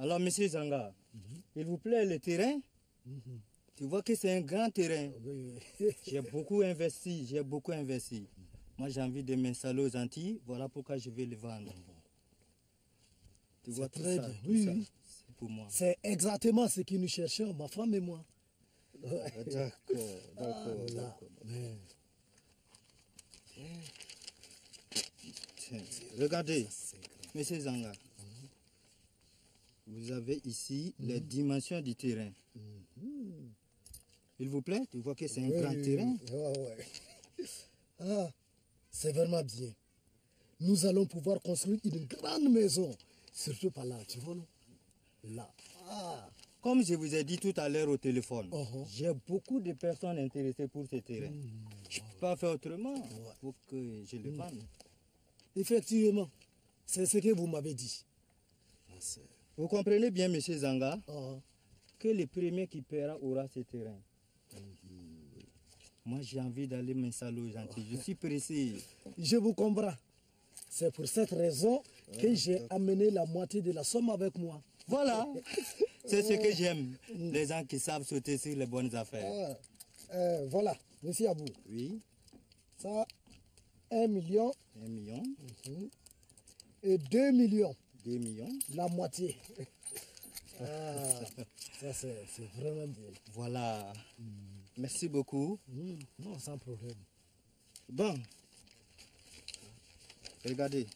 Alors, monsieur Zanga, il vous plaît le terrain? Tu vois que c'est un grand terrain. J'ai beaucoup investi. Moi, j'ai envie de m'installer aux Antilles. Voilà pourquoi je vais le vendre. Tu vois tout ça, oui. c'est pour moi. C'est exactement ce que nous cherchons, ma femme et moi. D'accord. Tiens, regardez, monsieur Zanga. Vous avez ici les dimensions du terrain. Il vous plaît? Tu vois que c'est un grand terrain? Ah, c'est vraiment bien. Nous allons pouvoir construire une grande maison. Surtout par là, tu vois, non? Là. Comme je vous ai dit tout à l'heure au téléphone, j'ai beaucoup de personnes intéressées pour ce terrain. Je ne peux pas faire autrement. Il faut que je le vende. Effectivement, c'est ce que vous m'avez dit. Vous comprenez bien, monsieur Zanga, que le premier qui paiera aura ce terrain. Moi, j'ai envie d'aller m'installer aux Antilles. Je suis pressé. Je vous comprends. C'est pour cette raison que j'ai amené la moitié de la somme avec moi. Voilà. C'est ce que j'aime. Les gens qui savent sauter sur les bonnes affaires. Voilà, monsieur Abou. Oui. Ça, 1 million. 1 million. Et 2 millions. 2 millions. La moitié. Ça c'est vraiment bien. Voilà. Merci beaucoup. Non, sans problème. Bon. Regardez.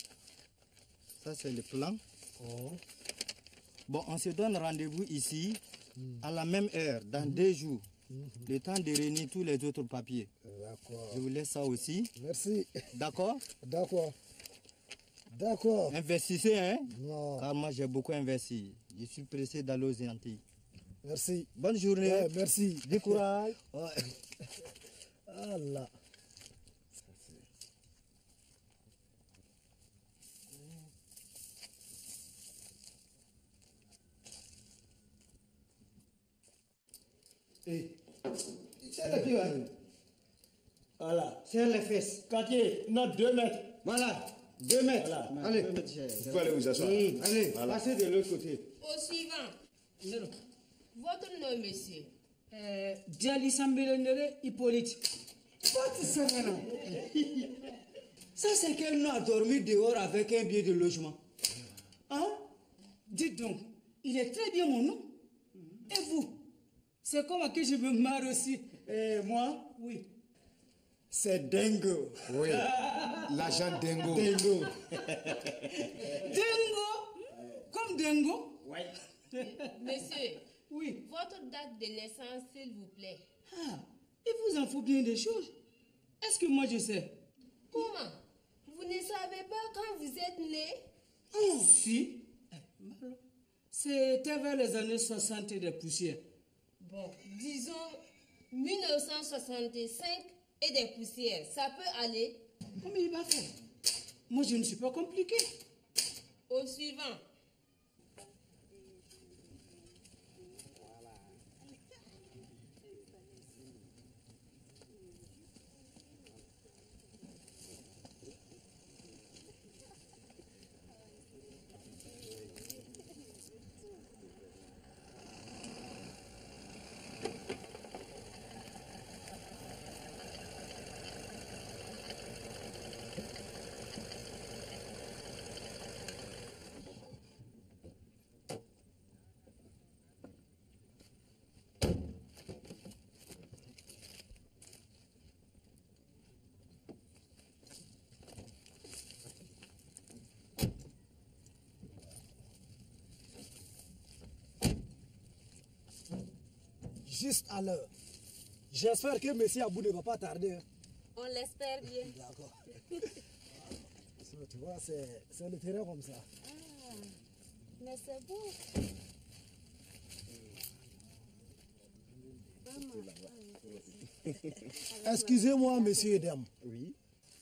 Ça c'est le plan. Bon, on se donne rendez-vous ici à la même heure, dans 2 jours. Le temps de réunir tous les autres papiers. D'accord. Je vous laisse ça aussi. Merci. D'accord? D'accord. Investissez, hein? Non. Car moi, j'ai beaucoup investi. Je suis pressé d'aller aux Antilles. Merci. Bonne journée. Ouais, merci. Du courage. Ah là. C'est le pied, hein? Voilà. C'est les fesses. Quartier, note 2 mètres. Voilà. 2 mètres. Voilà. Allez. Vous pouvez aller vous asseoir. Allez, Voilà. passez de l'autre côté. Au suivant. Votre nom, monsieur? Djali Sambelendere Hippolyte. Ça, c'est qu'elle n'a dormi dehors avec un billet de logement. Hein? Dites donc, il est très bien mon nom. Et vous? C'est comme que je me marre aussi. Et moi? Oui. C'est Dingo. Oui. L'agent Dingo. Dingo. Dingo? Comme Dingo? Oui. Monsieur, Oui. votre date de naissance, s'il vous plaît. Ah, il vous en faut bien des choses. Est-ce que moi je sais? Comment? Vous ne savez pas quand vous êtes né? Oh, si. C'était vers les années 60 des poussières. Bon, disons 1965 et des poussières. Ça peut aller? Comment il va faire? Moi je ne suis pas compliqué. Au suivant. Juste à l'heure. J'espère que M. Abou ne va pas tarder. Hein. On l'espère bien. D'accord. Tu vois, c'est le terrain comme ça. Ah, mais c'est beau. Excusez-moi, messieurs et dames. Oui.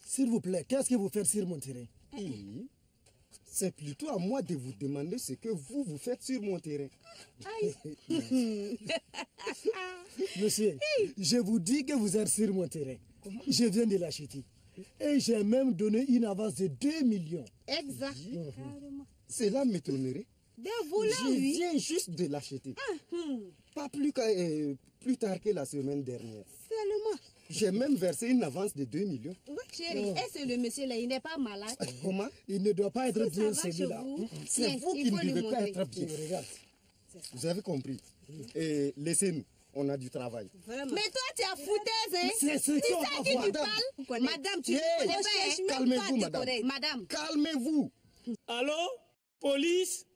S'il vous plaît, qu'est-ce que vous faites sur mon terrain? Oui. C'est plutôt à moi de vous demander ce que vous faites sur mon terrain. Monsieur, je vous dis que vous êtes sur mon terrain. Je viens de l'acheter. Et j'ai même donné une avance de 2 millions. Exact. Cela m'étonnerait. Des voleurs, Je oui. viens juste de l'acheter. Pas plus tard que la semaine dernière. Seulement. J'ai même versé une avance de 2 millions. Oui, chérie. Et c'est le monsieur là, il n'est pas malade. Comment? Il ne doit pas être Si ça bien va chez celui-là. vous, C'est tiens, vous il qui faut ne lui devez pas montrer. être bien. Regarde. Vous avez compris. Et laissez-nous. On a du travail. Vraiment. Mais toi, tu as foutaise, hein? C'est ce C'est qu'on ça va qui voir. tu parles? Madame, tu ne Hey, connais pas, hein? calmez-vous, Toi, tu madame. connais. Madame. Calmez-vous. Allô? Police?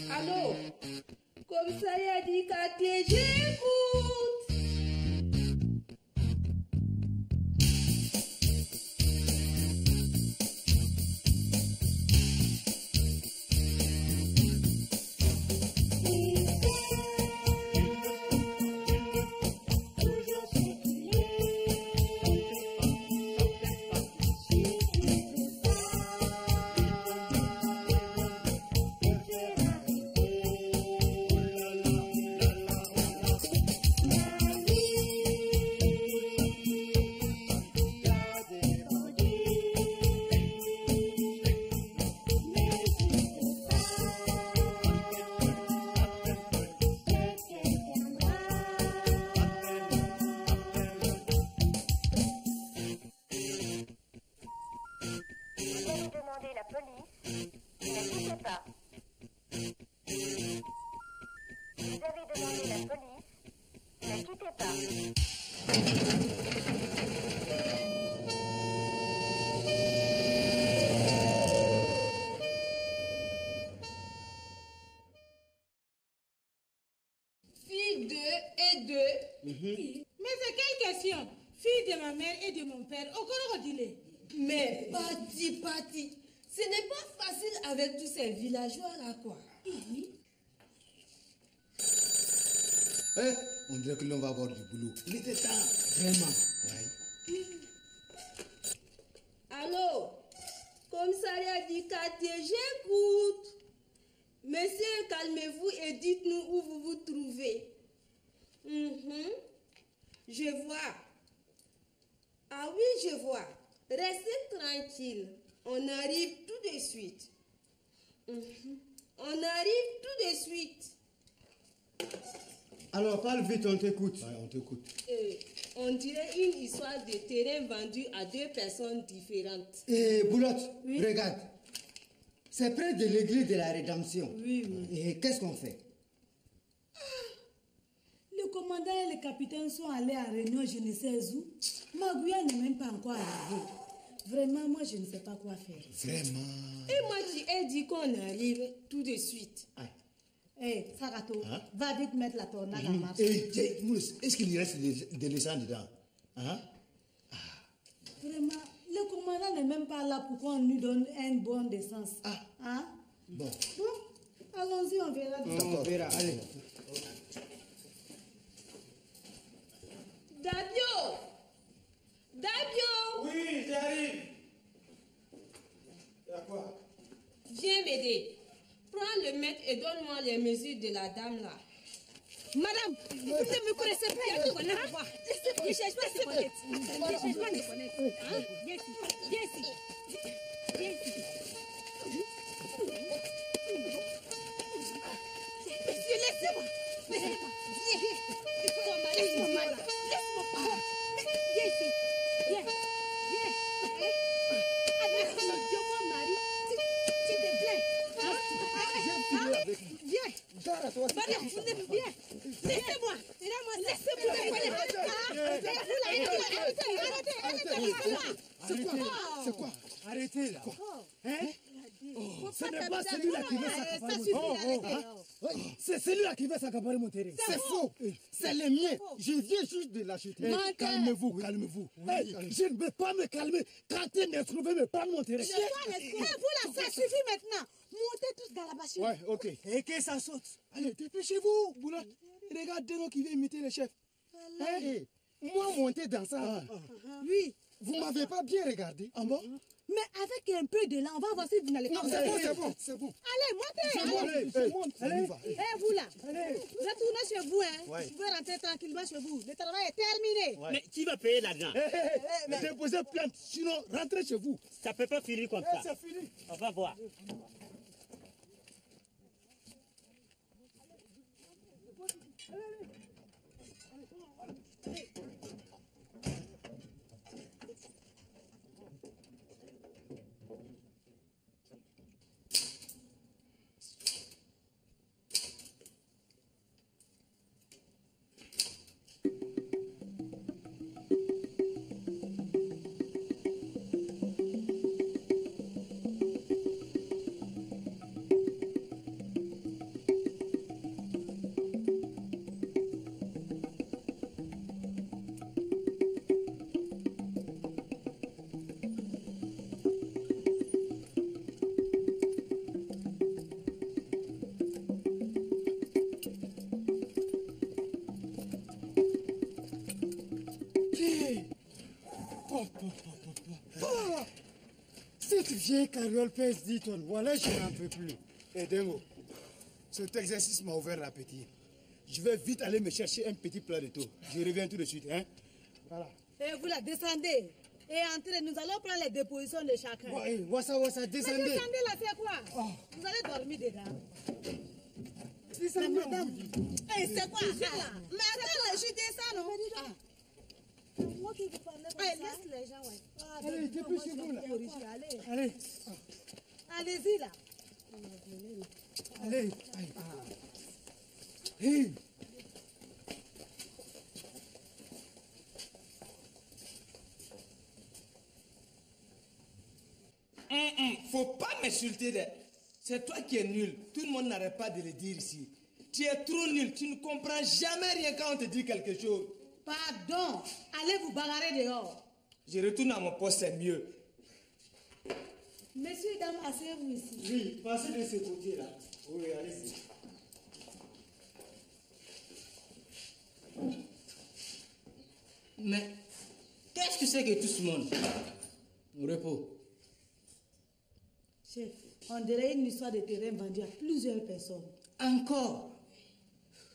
Allô? Commissariat du quartier, j'écoute. Demandez la police. Ne quittez pas. Vous avez demandé la police. Ne quittez pas. Fille 2 et 2. Mais c'est quelle question? Fille de ma mère et de mon père. Encore dis-le. Mais Pati, ce n'est pas facile avec tous ces villageois là quoi. On dirait que l'on va avoir du boulot. Il était temps. Vraiment. Allô? Commissariat du quartier, j'écoute. Monsieur, calmez-vous et dites-nous où vous vous trouvez. Je vois. Ah oui, je vois. Restez tranquille. On arrive tout de suite. On arrive tout de suite. Alors, parle vite, on t'écoute. Ouais, on t'écoute. On dirait une histoire de terrain vendu à deux personnes différentes. Et Boulotte, regarde. C'est près de l'église de la Rédemption. Oui. Et qu'est-ce qu'on fait? Le commandant et le capitaine sont allés à réunion, je ne sais où. Magouya n'est même pas encore arrivé. Vraiment, moi, je ne sais pas quoi faire. Vraiment. Et moi, tu ai dit qu'on arrive tout de suite. Hé, Sarato, va vite mettre la tornade en marche. Et Mousse, est-ce qu'il y reste de l'essence dedans? Hein? Vraiment, le commandant n'est même pas là pour qu'on lui donne un bon d'essence. Hein? Bon. Bon, allons-y, on verra. On verra, allez. Dabio! Oui, j'arrive. Y'a quoi? Viens m'aider. Prends le mètre et donne-moi les mesures de la dame là. Madame, vous ne me connaissez pas. Laissez-moi. Ne cherche pas à se connaître. Ne cherche pas à me connaître. Hein? Viens ici. Viens ici. Viens ici. Laissez-moi. Laissez-moi. Laisse-moi. Laisse-moi pas. Viens ici. Viens. Viens. Avec mon Dieu, mon mari. S'il te plaît. Viens. Madame, viens. Laissez-moi. Laissez-moi. C'est quoi? Arrêtez là. Hein? Ce n'est pas celui-là qui veut s'accaparer mon terrain. C'est celui-là qui veut s'accaparer mon terrain. C'est faux. C'est le mien. Je viens juste de l'acheter. Calmez-vous, calmez-vous. Je ne vais pas me calmer quand il n'est trouvé me prendre mon terrain. Vous là, ça suffit maintenant. Montez tous dans la machine. Ouais, ok. Et que ça saute. Allez, dépêchez-vous, Boula. Regardez-nous qui veut imiter le chef. Moi, monter dans ça. Oui. Vous m'avez pas bien regardé. Ah bon? Mais avec un peu de là, on va voir si vous n'allez pas... Non, c'est bon. Allez, montez. Allez, Eh, vous là. Retournez chez vous, hein. Ouais. Vous pouvez rentrer tranquillement chez vous. Le travail est terminé. Ouais. Mais qui va payer l'argent? Déposez plainte, sinon rentrez chez vous. Ça peut pas finir comme ça. C'est fini. On va voir. Cette vieille carriole pèse 10 tonnes. Voilà, je n'en peux plus. Et Dengo, cet exercice m'a ouvert l'appétit. Je vais vite aller me chercher un petit plat de thon. Je reviens tout de suite. Hein? Voilà. Et vous là, descendez. Et entrez, nous allons prendre les dépositions de chacun. Wassa, Mais descendez. descendez là, c'est quoi? Vous allez dormir dedans. Descendez, madame. Eh, c'est quoi ça là? Mais attends, je descends, non? Moi qui vous parle comme Allez, ça. laisse les gens, ouais. Allez, dépêchez-vous là. Allez. Allez, Allez-y là. allez. Hey. Faut pas m'insulter. C'est toi qui es nul. Tout le monde n'arrête pas de le dire ici. Tu es trop nul. Tu ne comprends jamais rien quand on te dit quelque chose. Pardon. Allez vous bagarrer dehors. Je retourne à mon poste, c'est mieux. Messieurs, dames, asseyez-vous ici. Oui, passez de ce côté-là. Oui, allez-y. Mais qu'est-ce que c'est que tout ce monde? Au repos. Chef, on dirait une histoire de terrain vendu à plusieurs personnes. Encore?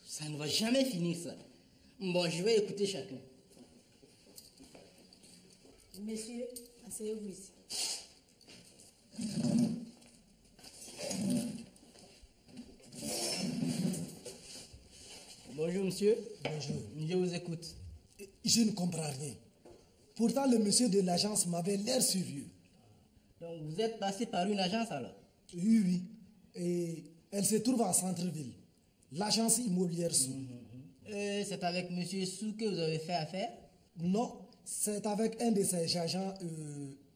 Ça ne va jamais finir ça. Bon, je vais écouter chacun. Messieurs, asseyez-vous ici. Bonjour monsieur. Bonjour. Je vous écoute. Je ne comprends rien. Pourtant, le monsieur de l'agence m'avait l'air sérieux. Donc vous êtes passé par une agence alors? Oui. Et elle se trouve en centre-ville. L'agence immobilière Sou. C'est avec monsieur Sou que vous avez fait affaire? Non, c'est avec un de ses agents,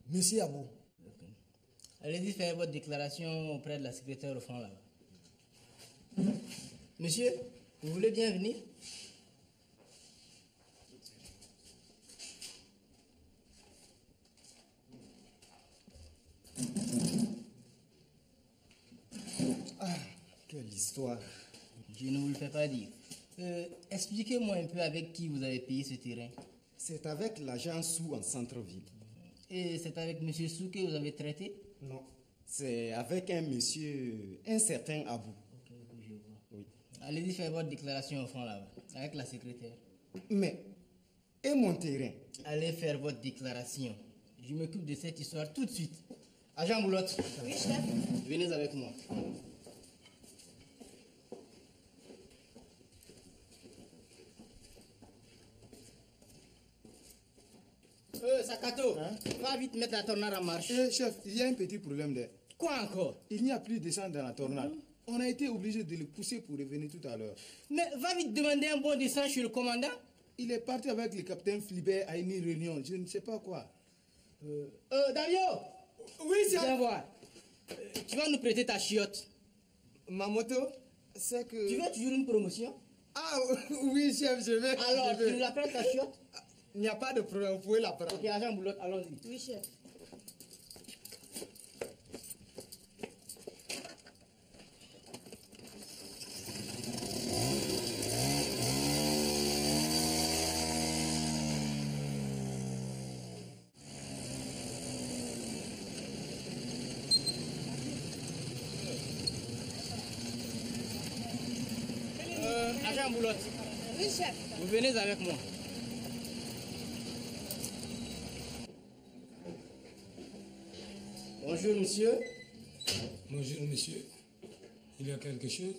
monsieur Abou. Allez-y faire votre déclaration auprès de la secrétaire au fond là-bas. Monsieur, vous voulez bien venir? Quelle histoire. Je ne vous le fais pas dire. Expliquez-moi un peu avec qui vous avez payé ce terrain. C'est avec l'agent Sou en centre-ville. Et c'est avec monsieur Sou que vous avez traité? Non, c'est avec un monsieur, un certain Abou. Ok, je vois. Oui. Allez-y faire votre déclaration au fond là-bas, avec la secrétaire. Mais, et mon terrain? Allez faire votre déclaration. Je m'occupe de cette histoire tout de suite. Agent Boulotte. Oui, chef. Venez avec moi. Sakato, va vite mettre la tornade en marche. Chef, il y a un petit problème là. Quoi encore? Il n'y a plus d'essence dans la tornade. On a été obligé de le pousser pour revenir tout à l'heure. Mais va vite demander un bon d'essence chez le commandant. Il est parti avec le capitaine Flibert à une réunion, je ne sais pas quoi. Davio! Oui, chef. Viens voir. Tu vas nous prêter ta chiotte. Ma moto, c'est que... Tu veux toujours une promotion? Ah oui, chef, je vais. Alors, tu nous la prêtes ta chiotte? Il n'y a pas de problème, vous pouvez la prendre. Ok, agent Boulotte, allons-y. Oui, chef. Agent Boulotte. Oui, chef. Vous venez avec moi. Bonjour, monsieur. Bonjour, monsieur. Il y a quelque chose?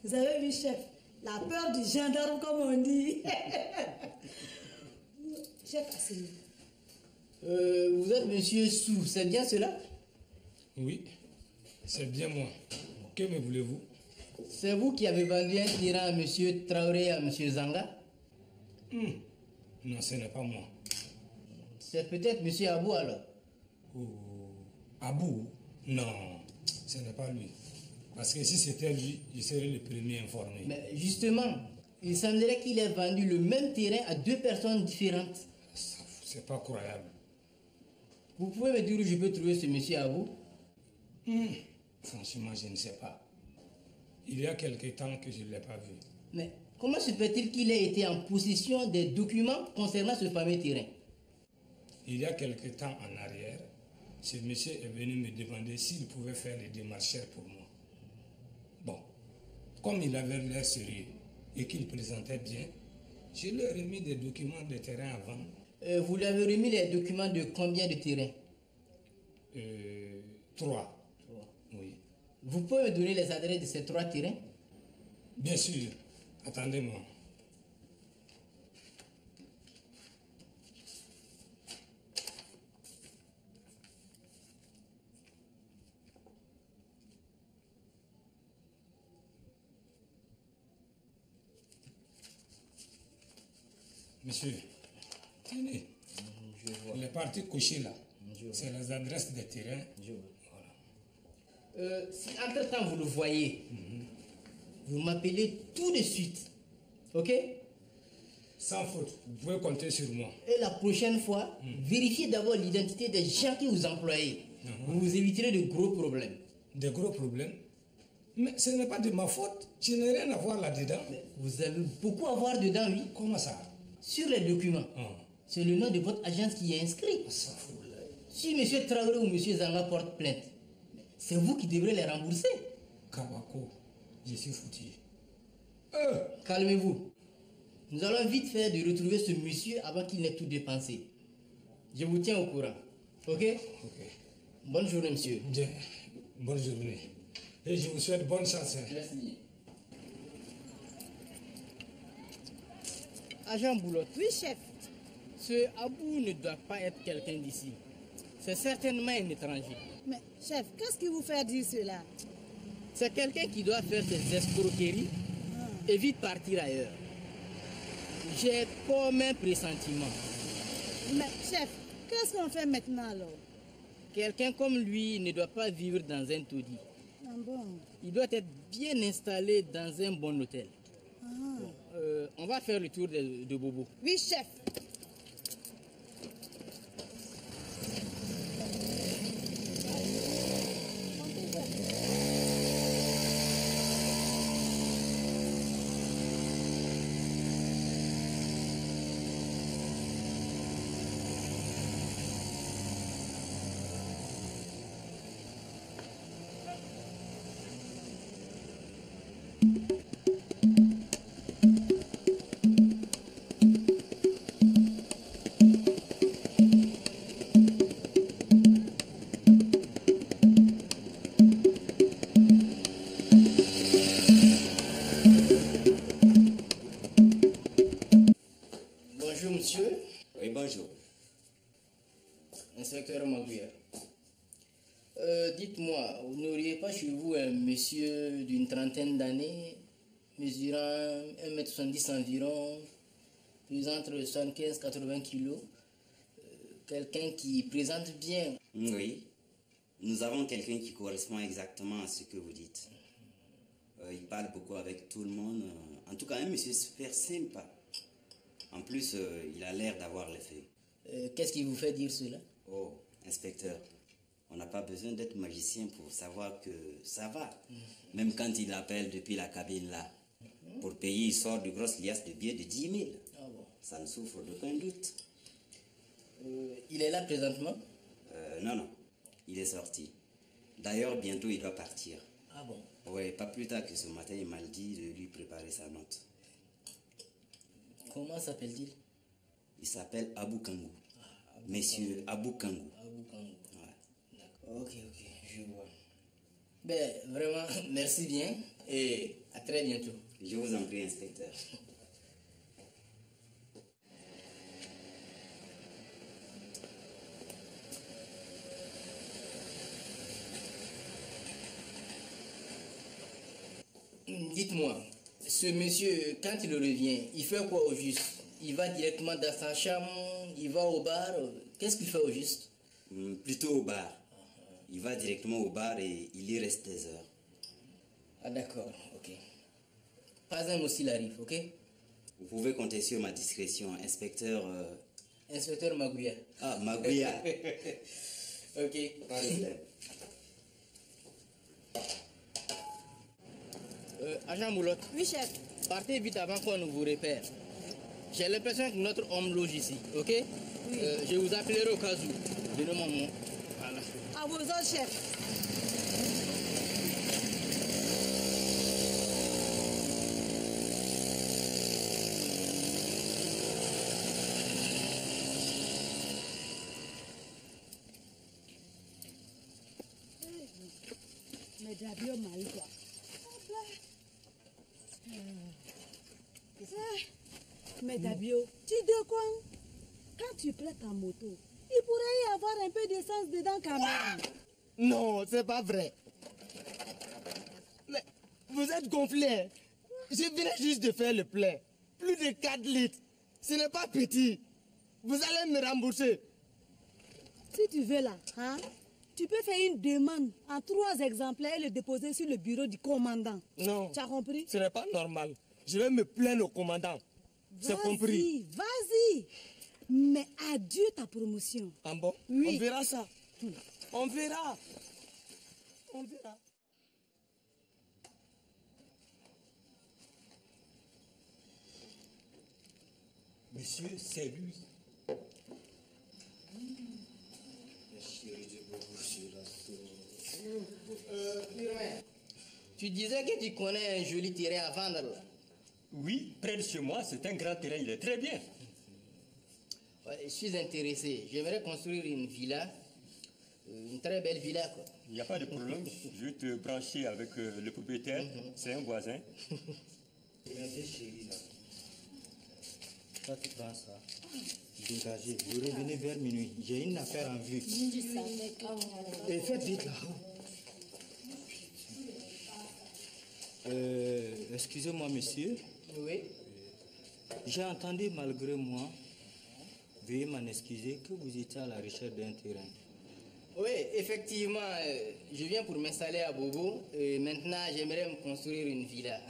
Vous avez vu, chef, la peur du gendarme, comme on dit. Chef, asseyez-vous. Vous êtes monsieur Sou, c'est bien cela? Oui, c'est bien moi. Que me voulez-vous? C'est vous qui avez vendu un terrain à monsieur Traoré et à monsieur Zanga? Non, ce n'est pas moi. C'est peut-être monsieur Abou alors? Abou? Non, ce n'est pas lui. Parce que si c'était lui, je serais le premier informé. Mais justement, il semblerait qu'il ait vendu le même terrain à deux personnes différentes. C'est pas croyable. Vous pouvez me dire où je peux trouver ce monsieur Abou? Franchement, je ne sais pas. Il y a quelque temps que je ne l'ai pas vu. Mais comment se fait-il qu'il ait été en possession des documents concernant ce fameux terrain? Il y a quelque temps en arrière, ce monsieur est venu me demander s'il pouvait faire les démarcheurs pour moi. Bon, comme il avait l'air sérieux et qu'il présentait bien, je lui ai remis des documents de terrain avant. Vous lui avez remis les documents de combien de terrains? 3. Oui. Vous pouvez me donner les adresses de ces 3 terrains? Bien sûr. Attendez-moi. Monsieur, tenez. Les parties couchées là, c'est les adresses des terrains. Si entre-temps vous le voyez, vous m'appelez tout de suite. Ok? Sans faute, vous pouvez compter sur moi. Et la prochaine fois, vérifiez d'abord l'identité des gens que vous employez. Vous éviterez de gros problèmes. Des gros problèmes? Mais ce n'est pas de ma faute. Je n'ai rien à voir là-dedans. Vous avez beaucoup à voir dedans, oui. Comment ça? Sur les documents, c'est le nom de votre agence qui est inscrit. Si M. Traoré ou M. Zanga portent plainte, c'est vous qui devrez les rembourser. Kawako, je suis foutu. Calmez-vous. Nous allons vite faire de retrouver ce monsieur avant qu'il n'ait tout dépensé. Je vous tiens au courant. Ok? Ok. Bonne journée, monsieur. Bien. Bonne journée. Et je vous souhaite bonne chance. Merci. Agent Boulotte. Oui, chef. Ce Abou ne doit pas être quelqu'un d'ici. C'est certainement un étranger. Mais, chef, qu'est-ce qui vous fait dire cela? C'est quelqu'un qui doit faire ses escroqueries et vite partir ailleurs. J'ai pas même pressentiment. Mais, chef, qu'est-ce qu'on fait maintenant alors? Quelqu'un comme lui ne doit pas vivre dans un taudis. Ah bon? Il doit être bien installé dans un bon hôtel. On va faire le tour de Bobo. Oui, chef. Inspecteur Magouya, dites-moi, vous n'auriez pas chez vous un monsieur d'une trentaine d'années, mesurant 1,70 m environ, pesant entre 75 et 80 kg, quelqu'un qui présente bien? Oui, nous avons quelqu'un qui correspond exactement à ce que vous dites. Il parle beaucoup avec tout le monde. En tout cas, un monsieur super sympa. En plus, il a l'air d'avoir les faits. Qu'est-ce qui vous fait dire cela? Oh, inspecteur, on n'a pas besoin d'être magicien pour savoir que ça va. Même quand il appelle depuis la cabine là, pour payer, il sort de grosses liasses de billets de 10 000. Ah bon? Ça ne souffre d'aucun doute. Il est là présentement? Non, non, il est sorti. D'ailleurs, bientôt il doit partir. Ah bon? Oui, pas plus tard que ce matin, il m'a dit de lui préparer sa note. Comment s'appelle-t-il? Il s'appelle Abou Kangou. Monsieur Abou Kangou. Abou Kangou. Ouais. D'accord. Ok, je vois. Ben, vraiment, merci bien et à très bientôt. Je vous en prie, inspecteur. Dites-moi, ce monsieur, quand il revient, il fait quoi au juste? Il va directement dans sa chambre, il va au bar, qu'est-ce qu'il fait au juste? Plutôt au bar. Il va directement au bar et il y reste des heures. Ah d'accord, ok. Pas un mot s'il arrive, ok? Vous pouvez compter sur ma discrétion, inspecteur... Inspecteur Magouya. Ah, Magouya. Ok. Pas de problème. Agent Moulotte. Oui, chef. Partez vite avant qu'on ne vous repère. J'ai l'impression que notre homme loge ici, ok? Oui. Je vous appellerai au cas où. Donnez-moi mon. Voilà. À vos ordres, chef. Mais Dabio m'a eu quoi? Mais Dabio, tu déconnes. Quand tu prêtes ta moto, il pourrait y avoir un peu d'essence dedans quand même. Non, c'est pas vrai. Mais vous êtes gonflé. Je venais juste de faire le plein. Plus de 4 litres. Ce n'est pas petit. Vous allez me rembourser. Si tu veux là, hein, tu peux faire une demande en 3 exemplaires et le déposer sur le bureau du commandant. Non. Tu as compris? Ce n'est pas normal. Je vais me plaindre au commandant. C'est compris. Vas-y. Mais adieu ta promotion. Ah bon? Oui. On verra ça. On verra. On verra. Monsieur, c'est lui. Tu disais que tu connais un joli terrain à vendre là. Oui, près de chez moi, c'est un grand terrain, il est très bien. Ouais, je suis intéressé. J'aimerais construire une villa. Une très belle villa, quoi. Il n'y a pas de problème. Je vais te brancher avec le propriétaire. C'est un voisin. Chérie, là. Ça, tu prends ça. Dégagez. Vous revenez vers minuit. J'ai une affaire en vue. Et faites vite là. Excusez-moi, monsieur. Oui. J'ai entendu, malgré moi, veuillez m'en excuser, que vous étiez à la recherche d'un terrain. Oui, effectivement, je viens pour m'installer à Bobo et maintenant j'aimerais me construire une villa.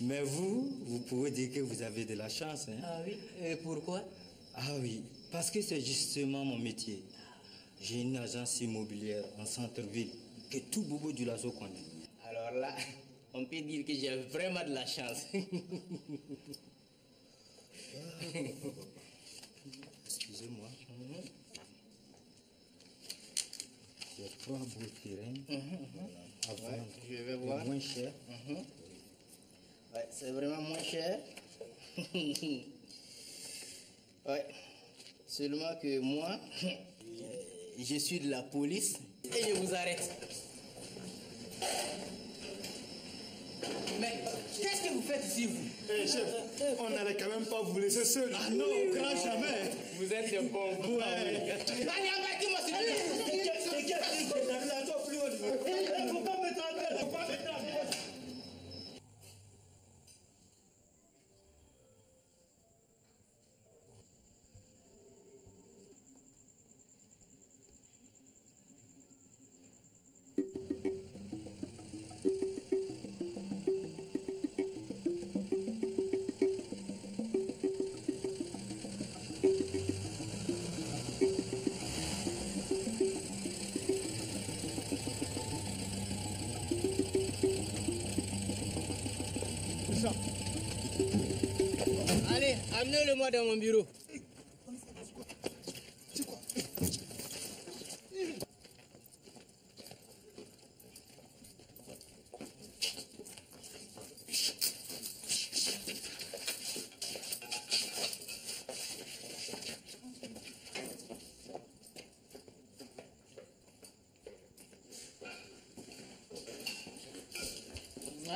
Mais vous pouvez dire que vous avez de la chance. Hein? Ah oui, et pourquoi? Ah oui, parce que c'est justement mon métier. J'ai une agence immobilière en centre-ville que tout Bobo du Lazo connaît. Alors là, on peut dire que j'ai vraiment de la chance. Excusez-moi. J'ai 3 beaux terrains à vendre. Ouais, je vais voir. Moins cher. Ouais, c'est vraiment moins cher. Ouais. Seulement que moi, je suis de la police et je vous arrête. Mais qu'est-ce que vous faites ici, vous? Chef, on n'allait quand même pas vous laisser seul. Ah non, grand jamais. Vous êtes de bons goûts. Allez, embarquez-moi, s'il vous plaît. Faut pas me tromper, faut pas me tromper. Allez, amenez-le-moi dans mon bureau.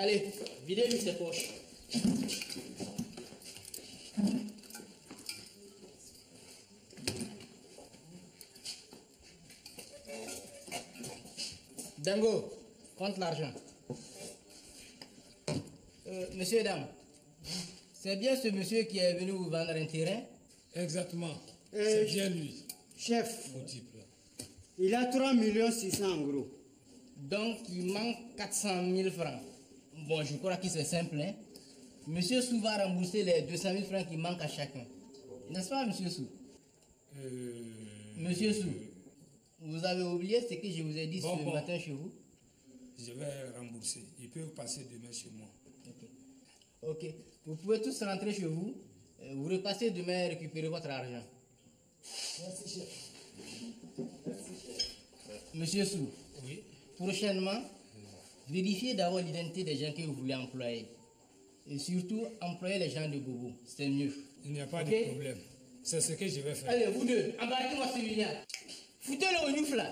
Allez, videz-lui ses poches. Dango, compte l'argent. Monsieur, dame, c'est bien ce monsieur qui est venu vous vendre un terrain? Exactement, c'est bien lui. Chef, Multiple. il a 3 600 000 en gros. Donc, il manque 400 000 francs. Bon, je crois que c'est simple, hein. Monsieur Sou va rembourser les 200 000 francs qui manquent à chacun. N'est-ce pas, monsieur Sou? Monsieur Sou, vous avez oublié ce que je vous ai dit ce matin chez vous? Je vais rembourser. Il peut passer demain chez moi. Ok. Vous pouvez tous rentrer chez vous. Vous repassez demain et récupérer votre argent. Merci, chef. Monsieur Sou, oui. Prochainement, vérifiez d'abord l'identité des gens que vous voulez employer. Et surtout, employer les gens de Bobo. C'est mieux. Il n'y a pas de problème. C'est ce que je vais faire. Allez, vous deux, embarquez-moi sur William. Foutez-le au youf là.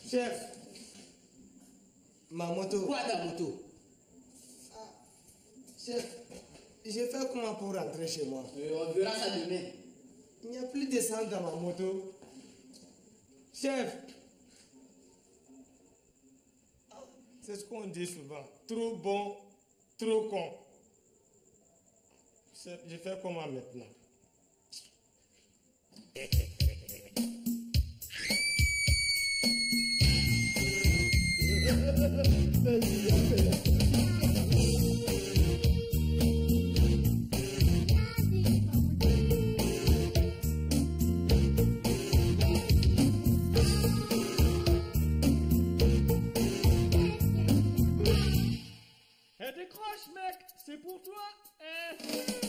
Chef, ma moto. Quoi ta moto? Chef, je fais comment pour rentrer chez moi? On verra ça demain. Il n'y a plus d'essence dans ma moto. Chef, c'est ce qu'on dit souvent. Trop bon, trop con. Chef, je fais comment maintenant? Décroche, mec, c'est pour toi.